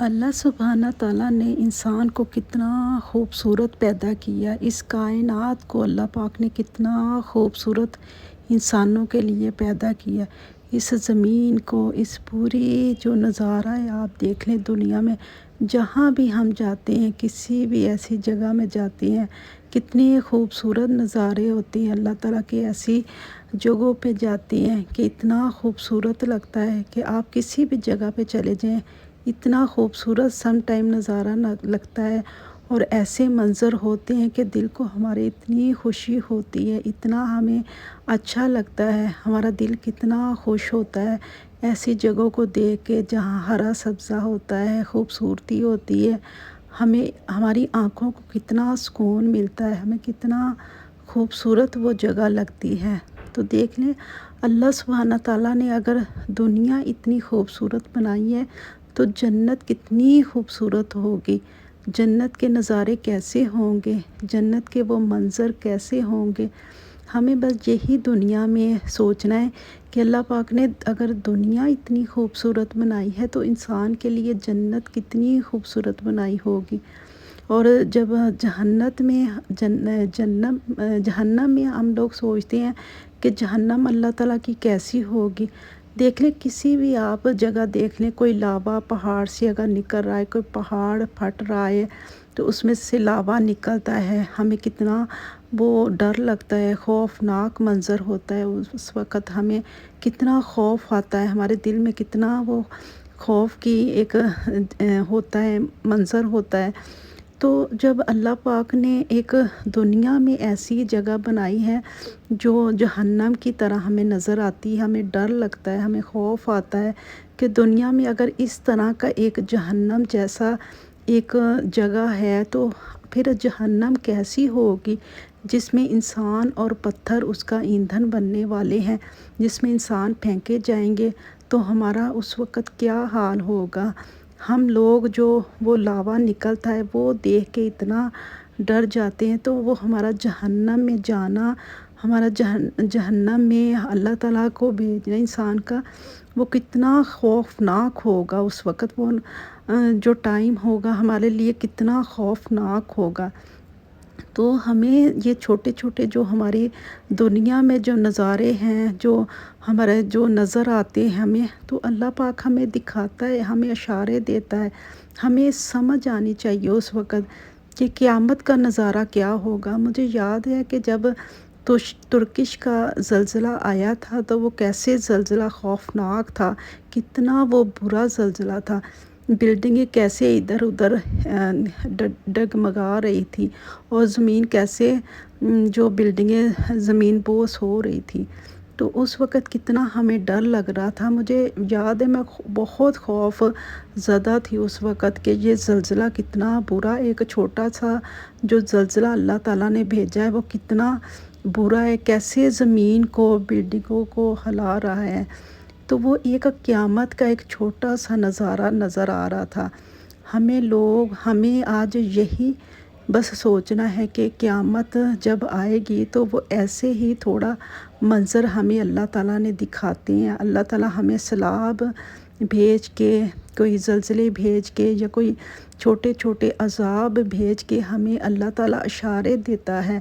اللہ سبحانہ تعالیٰ نے انسان کو کتنا خوبصورت پیدا کیا۔ اس کائنات کو اللہ پاک نے کتنا خوبصورت انسانوں کے لیے پیدا کیا۔ اس زمین کو، اس پوری جو نظارہ ہے آپ دیکھ لیں دنیا میں، جہاں بھی ہم جاتے ہیں، کسی بھی ایسی جگہ میں جاتے ہیں، کتنے خوبصورت نظارے ہوتے ہیں اللہ تعالیٰ کے۔ ایسی جگہوں پہ جاتے ہیں کہ اتنا خوبصورت لگتا ہے کہ آپ کسی بھی جگہ پہ چلے جائیں، اتنا خوبصورت سم ٹائم نظارہ لگتا ہے، اور ایسے منظر ہوتے ہیں کہ دل کو ہمارے اتنی خوشی ہوتی ہے، اتنا ہمیں اچھا لگتا ہے، ہمارا دل کتنا خوش ہوتا ہے ایسی جگہوں کو دیکھ کے جہاں ہرا سبزہ ہوتا ہے، خوبصورتی ہوتی ہے۔ ہماری آنکھوں کو کتنا سکون ملتا ہے، ہمیں کتنا خوبصورت وہ جگہ لگتی ہے۔ تو دیکھ لیں اللہ سبحانہ تعالیٰ نے اگر دنیا اتنی خوبصورت بنائی ہے تو جنت کتنی خوبصورت ہوگی، جنت کے نظارے کیسے ہوں گے، جنت کے وہ منظر کیسے ہوں گے۔ ہمیں بس یہی دنیا میں سوچنا ہے کہ اللہ پاک نے اگر دنیا اتنی خوبصورت بنائی ہے تو انسان کے لیے جنت کتنی خوبصورت بنائی ہوگی۔ اور جب جہنم میں ہم لوگ سوچتے ہیں کہ جہنم اللہ تعالیٰ کی کیسی ہوگی۔ دیکھ لیں کسی بھی آپ جگہ دیکھ لیں، کوئی لاوا پہاڑ سے اگر نکل رہا ہے، کوئی پہاڑ پھٹ رہا ہے تو اس میں سے لاوا نکلتا ہے، ہمیں کتنا وہ ڈر لگتا ہے، خوفناک منظر ہوتا ہے۔ اس وقت ہمیں کتنا خوف آتا ہے، ہمارے دل میں کتنا وہ خوف کی ایک ہوتا ہے، منظر ہوتا ہے۔ تو جب اللہ پاک نے ایک دنیا میں ایسی جگہ بنائی ہے جو جہنم کی طرح ہمیں نظر آتی ہے، ہمیں ڈر لگتا ہے، ہمیں خوف آتا ہے کہ دنیا میں اگر اس طرح کا ایک جہنم جیسا ایک جگہ ہے تو پھر جہنم کیسی ہوگی، جس میں انسان اور پتھر اس کا ایندھن بننے والے ہیں، جس میں انسان پھینکے جائیں گے، تو ہمارا اس وقت کیا حال ہوگا۔ ہم لوگ جو وہ لاوا نکلتا ہے وہ دیکھ کے اتنا ڈر جاتے ہیں، تو وہ ہمارا جہنم میں جانا، ہمارا جہنم میں اللہ تعالیٰ کو بھیجنا انسان کا، وہ کتنا خوفناک ہوگا اس وقت۔ وہ جو ٹائم ہوگا ہمارے لیے کتنا خوفناک ہوگا۔ تو ہمیں یہ چھوٹے چھوٹے جو ہماری دنیا میں جو نظارے ہیں، جو ہمارے جو نظر آتے ہیں ہمیں، تو اللہ پاک ہمیں دکھاتا ہے، ہمیں اشارے دیتا ہے۔ ہمیں سمجھ آنی چاہیے اس وقت کہ قیامت کا نظارہ کیا ہوگا۔ مجھے یاد ہے کہ جب ترکش کا زلزلہ آیا تھا تو وہ کیسے زلزلہ خوفناک تھا، کتنا وہ برا زلزلہ تھا، بلڈنگیں کیسے ادھر ادھر ڈگمگا رہی تھی، اور زمین کیسے جو بلڈنگیں زمین بوس ہو رہی تھی۔ تو اس وقت کتنا ہمیں ڈر لگ رہا تھا۔ مجھے یاد ہے میں بہت خوف زدہ تھی اس وقت کہ یہ زلزلہ کتنا برا، ایک چھوٹا سا جو زلزلہ اللہ تعالیٰ نے بھیجا ہے وہ کتنا برا ہے، کیسے زمین کو، بلڈنگوں کو ہلا رہا ہے۔ تو وہ ایک قیامت کا ایک چھوٹا سا نظارہ نظر آ رہا تھا۔ ہمیں آج یہی بس سوچنا ہے کہ قیامت جب آئے گی تو وہ ایسے ہی تھوڑا منظر ہمیں اللہ تعالیٰ نے دکھاتے ہیں۔ اللہ تعالیٰ ہمیں سیلاب بھیج کے، کوئی زلزلے بھیج کے، یا کوئی چھوٹے چھوٹے عذاب بھیج کے ہمیں اللہ تعالیٰ اشارے دیتا ہے،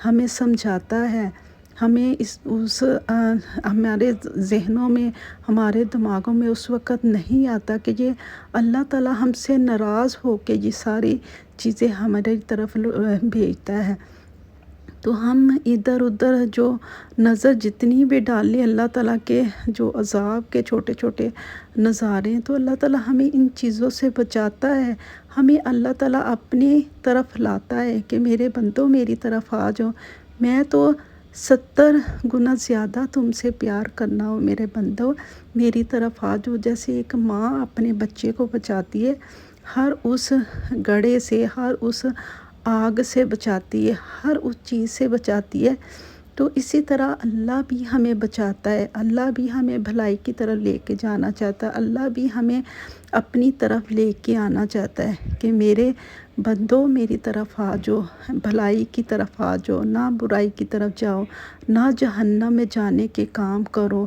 ہمیں سمجھاتا ہے۔ ہمیں ہمارے ذہنوں میں، ہمارے دماغوں میں اس وقت نہیں آتا کہ یہ اللہ تعالیٰ ہم سے ناراض ہو کے یہ ساری چیزیں ہماری طرف بھیجتا ہے۔ تو ہم ادھر ادھر جو نظر جتنی بھی ڈالیں اللہ تعالیٰ کے جو عذاب کے چھوٹے چھوٹے نظارے ہیں، تو اللہ تعالیٰ ہمیں ان چیزوں سے بچاتا ہے، ہمیں اللہ تعالیٰ اپنی طرف لاتا ہے کہ میرے بندو میری طرف آ جاؤ، میں تو 70 گنا زیادہ تم سے پیار کرنا ہو، میرے بندو میری طرف آ جاؤ۔ جیسے ایک ماں اپنے بچے کو بچاتی ہے، ہر اس گڑھے سے، ہر اس آگ سے بچاتی ہے، ہر اس چیز سے بچاتی ہے، تو اسی طرح اللہ بھی ہمیں بچاتا ہے۔ اللہ بھی ہمیں بھلائی کی طرف لے کے جانا چاہتا ہے، اللہ بھی ہمیں اپنی طرف لے کے آنا چاہتا ہے کہ میرے بندو میری طرف آ جاؤ، بھلائی کی طرف آ جاؤ، نہ برائی کی طرف جاؤ، نہ جہنم میں جانے کے کام کرو،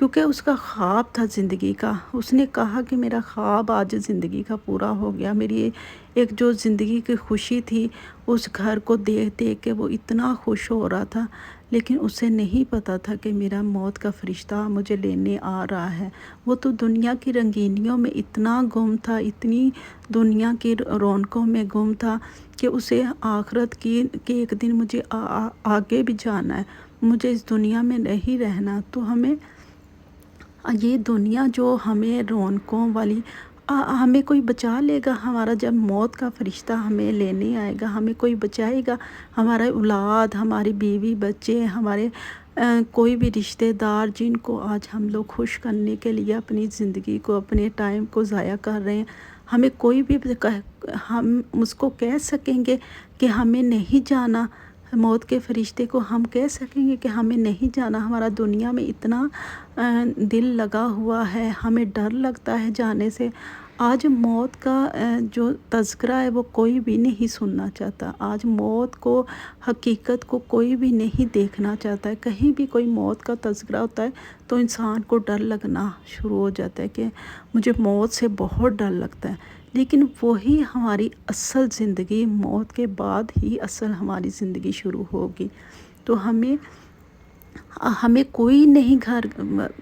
کیونکہ اس کا خواب تھا زندگی کا۔ اس نے کہا کہ میرا خواب آج زندگی کا پورا ہو گیا۔ میری ایک جو زندگی کی خوشی تھی، اس گھر کو دیکھ دیکھ کے وہ اتنا خوش ہو رہا تھا، لیکن اسے نہیں پتہ تھا کہ میرا موت کا فرشتہ مجھے لینے آ رہا ہے۔ وہ تو دنیا کی رنگینیوں میں اتنا گم تھا، اتنی دنیا کی رونقوں میں گم تھا کہ اسے آخرت کی کہ ایک دن مجھے آگے بھی جانا ہے، مجھے اس دنیا میں نہیں رہنا۔ تو ہمیں یہ دنیا جو ہمیں رونقوں والی، ہمیں کوئی بچا لے گا؟ ہمارا جب موت کا فرشتہ ہمیں لینے آئے گا، ہمیں کوئی بچائے گا؟ ہمارا اولاد، ہماری بیوی بچے، ہمارے کوئی بھی رشتہ دار جن کو آج ہم لوگ خوش کرنے کے لیے اپنی زندگی کو، اپنے ٹائم کو ضائع کر رہے ہیں، ہمیں کوئی بھی ہم اس کو کہہ سکیں گے کہ ہمیں نہیں جانا؟ موت کے فرشتے کو ہم کہہ سکیں گے کہ ہمیں نہیں جانا؟ ہمارا دنیا میں اتنا دل لگا ہوا ہے، ہمیں ڈر لگتا ہے جانے سے۔ آج موت کا جو تذکرہ ہے وہ کوئی بھی نہیں سننا چاہتا۔ آج موت کو، حقیقت کو کوئی بھی نہیں دیکھنا چاہتا ہے۔ کہیں بھی کوئی موت کا تذکرہ ہوتا ہے تو انسان کو ڈر لگنا شروع ہو جاتا ہے کہ مجھے موت سے بہت ڈر لگتا ہے۔ لیکن وہی ہماری اصل زندگی، موت کے بعد ہی اصل ہماری زندگی شروع ہوگی۔ تو ہمیں کوئی نہیں گھر،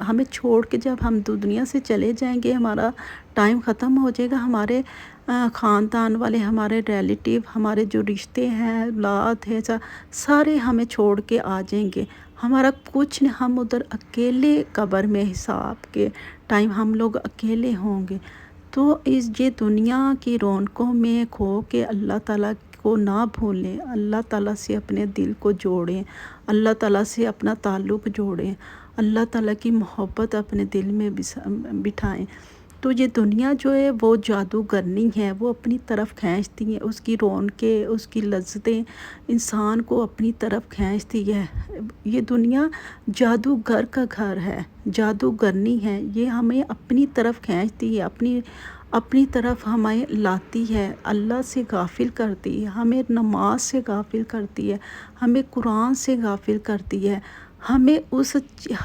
ہمیں چھوڑ کے جب ہم دنیا سے چلے جائیں گے، ہمارا ٹائم ختم ہو جائے گا، ہمارے خاندان والے، ہمارے ریلیٹیو، ہمارے جو رشتے ہیں، اولاد ہے، سارے ہمیں چھوڑ کے آ جائیں گے۔ ہمارا کچھ نہیں، ہم ادھر اکیلے قبر میں حساب کے ٹائم ہم لوگ اکیلے ہوں گے۔ تو یہ دنیا کی رونقوں میں کھو کے اللہ تعالیٰ کو نہ بھولیں، اللہ تعالیٰ سے اپنے دل کو جوڑیں، اللہ تعالیٰ سے اپنا تعلق جوڑیں، اللہ تعالیٰ کی محبت اپنے دل میں بٹھائیں۔ تو یہ دنیا جو ہے وہ جادوگرنی ہے، وہ اپنی طرف کھینچتی ہے، اس کی رونقیں، اس کی لذتیں انسان کو اپنی طرف کھینچتی ہے۔ یہ دنیا جادوگر کا گھر ہے، جادوگرنی ہے، یہ ہمیں اپنی طرف کھینچتی ہے، اپنی طرف ہمیں لاتی ہے، اللہ سے غافل کرتی ہے، ہمیں نماز سے غافل کرتی ہے، ہمیں قرآن سے غافل کرتی ہے، ہمیں اس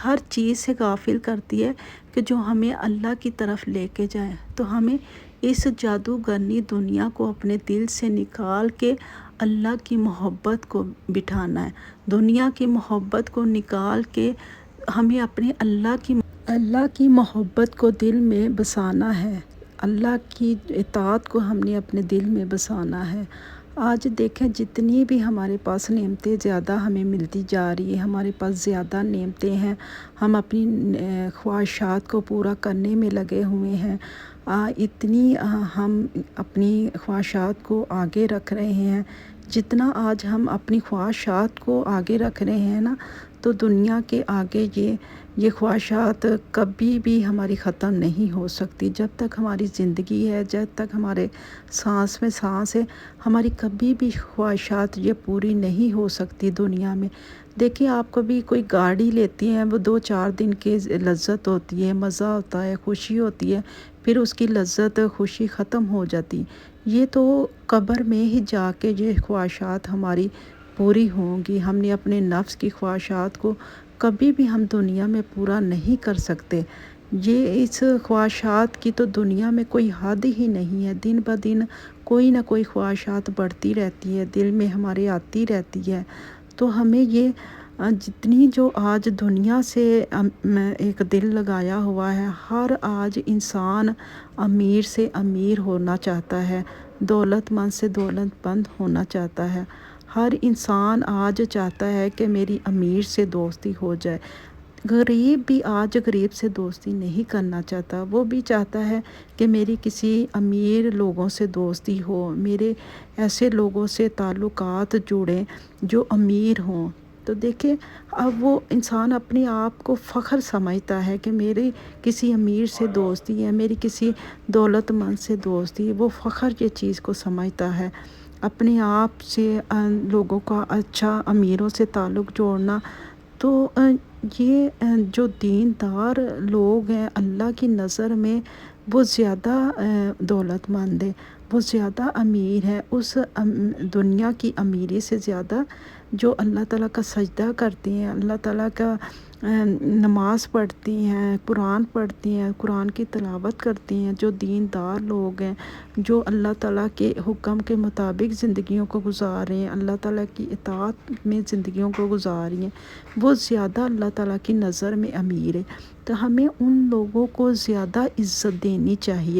ہر چیز سے غافل کرتی ہے کہ جو ہمیں اللہ کی طرف لے کے جائے۔ تو ہمیں اس جادوگرنی دنیا کو اپنے دل سے نکال کے اللہ کی محبت کو بٹھانا ہے۔ دنیا کی محبت کو نکال کے ہمیں اپنے اللہ کی محبت کو دل میں بسانا ہے، اللہ کی اطاعت کو ہم نے اپنے دل میں بسانا ہے۔ آج دیکھیں جتنی بھی ہمارے پاس نعمتیں زیادہ ہمیں ملتی جا رہی ہیں، ہمارے پاس زیادہ نعمتیں ہیں، ہم اپنی خواہشات کو پورا کرنے میں لگے ہوئے ہیں، اتنی ہم اپنی خواہشات کو آگے رکھ رہے ہیں۔ جتنا آج ہم اپنی خواہشات کو آگے رکھ رہے ہیں نا، تو دنیا کے آگے یہ خواہشات کبھی بھی ہماری ختم نہیں ہو سکتی۔ جب تک ہماری زندگی ہے، جب تک ہمارے سانس میں سانس ہے، ہماری کبھی بھی خواہشات یہ پوری نہیں ہو سکتی دنیا میں۔ دیکھیں آپ کبھی کوئی گاڑی لیتی ہیں، وہ 2-4 دن کی لذت ہوتی ہے، مزہ ہوتا ہے، خوشی ہوتی ہے، پھر اس کی لذت خوشی ختم ہو جاتی۔ یہ تو قبر میں ہی جا کے یہ خواہشات ہماری پوری ہوں گی۔ ہم نے اپنے نفس کی خواہشات کو کبھی بھی ہم دنیا میں پورا نہیں کر سکتے۔ یہ اس خواہشات کی تو دنیا میں کوئی حد ہی نہیں ہے، دن بہ دن کوئی نہ کوئی خواہشات بڑھتی رہتی ہے، دل میں ہمارے آتی رہتی ہے۔ تو ہمیں یہ جتنی جو آج دنیا سے ایک دل لگایا ہوا ہے، ہر آج انسان امیر سے امیر ہونا چاہتا ہے، دولت مند سے دولت مند ہونا چاہتا ہے۔ ہر انسان آج چاہتا ہے کہ میری امیر سے دوستی ہو جائے۔ غریب بھی آج غریب سے دوستی نہیں کرنا چاہتا، وہ بھی چاہتا ہے کہ میری کسی امیر لوگوں سے دوستی ہو، میرے ایسے لوگوں سے تعلقات جڑیں جو امیر ہوں۔ تو دیکھیں اب وہ انسان اپنے آپ کو فخر سمجھتا ہے کہ میری کسی امیر سے دوستی ہے، میری کسی دولت مند سے دوستی ہے، وہ فخر یہ چیز کو سمجھتا ہے۔ اپنے آپ سے لوگوں کا اچھا امیروں سے تعلق جوڑنا، تو یہ جو دیندار لوگ ہیں اللہ کی نظر میں وہ زیادہ دولت مند ہے، وہ زیادہ امیر ہے اس دنیا کی امیری سے زیادہ جو اللہ تعالیٰ کا سجدہ کرتی ہیں، اللہ تعالیٰ کا نماز پڑھتی ہیں، قرآن پڑھتی ہیں، قرآن کی تلاوت کرتی ہیں، جو دیندار لوگ ہیں، جو اللہ تعالیٰ کے حکم کے مطابق زندگیوں کو گزار رہے ہیں، اللہ تعالیٰ کی اطاعت میں زندگیوں کو گزار رہی ہیں، وہ زیادہ اللہ تعالیٰ کی نظر میں امیر ہے۔ تو ہمیں ان لوگوں کو زیادہ عزت دینی چاہیے۔